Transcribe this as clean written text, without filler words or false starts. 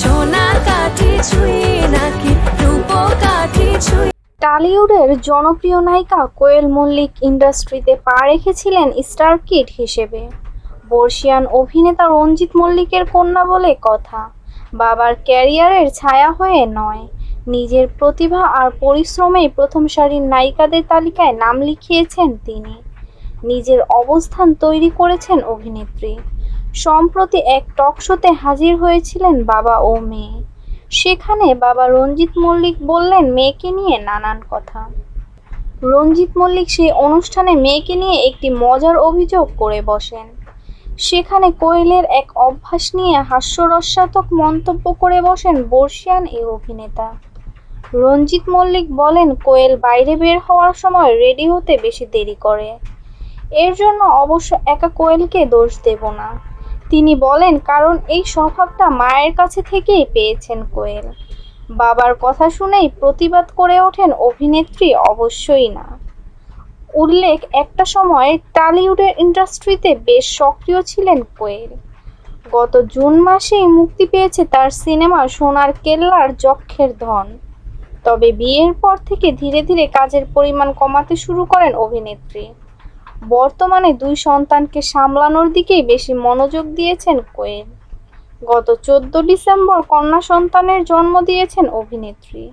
সোনার কাঠি ছুঁই নাকি রূপকাঠি ছুঁই। টলিউডের জনপ্রিয় নায়িকা কোয়েল মল্লিক ইন্ডাস্ট্রিতে পা রেখেছিলেন স্টার কিড হিসেবে। বর্ষিয়ান অভিনেতা রঞ্জিত মল্লিকের কন্যা বলে কথা। বাবার ক্যারিয়ারের ছায়া হয়ে নয়, নিজের প্রতিভা আর পরিশ্রমেই প্রথম সারির নায়িকাদের তালিকায় নাম লিখিয়েছেন তিনি। নিজের অবস্থান তৈরি করেছেন অভিনেত্রী। সম্প্রতি এক টক শোতে হাজির হয়েছিলেন বাবা ও মেয়ে। সেখানে বাবা রঞ্জিত মল্লিক বললেন মেয়েকে নিয়ে নানান কথা। রঞ্জিত মল্লিক সেই অনুষ্ঠানে মেয়েকে নিয়ে একটি মজার অভিযোগ করে বসেন। সেখানে কোয়েলের এক অভ্যাস নিয়ে হাস্যরসাত্মক মন্তব্য করে বসেন বর্ষিয়ান এই অভিনেতা। রঞ্জিত মল্লিক বলেন, কোয়েল বাইরে বের হওয়ার সময় রেডি হতে বেশি দেরি করে। এর জন্য অবশ্য একা কোয়েলকে দোষ দেব না। তিনি বলেন, কারণ এই স্বভাবটা মায়ের কাছে থেকেই পেয়েছেন কোয়েল। বাবার কথা শুনেই প্রতিবাদ করে ওঠেন অভিনেত্রী অবশ্যই না। উল্লেখ, একটা সময় টলিউডের ইন্ডাস্ট্রিতে বেশ সক্রিয় ছিলেন কোয়েল। গত জুন মাসেই মুক্তি পেয়েছে তার সিনেমা সোনার কেল্লার যক্ষের ধন। তবে বিয়ের পর থেকে ধীরে ধীরে কাজের পরিমাণ কমাতে শুরু করেন অভিনেত্রী। বর্তমানে 2 সন্তানকে সামলানোর দিকেই বেশি মনোযোগ দিয়েছেন কোয়েল। গত 14 ডিসেম্বর কন্যা সন্তানের জন্ম দিয়েছেন অভিনেত্রী।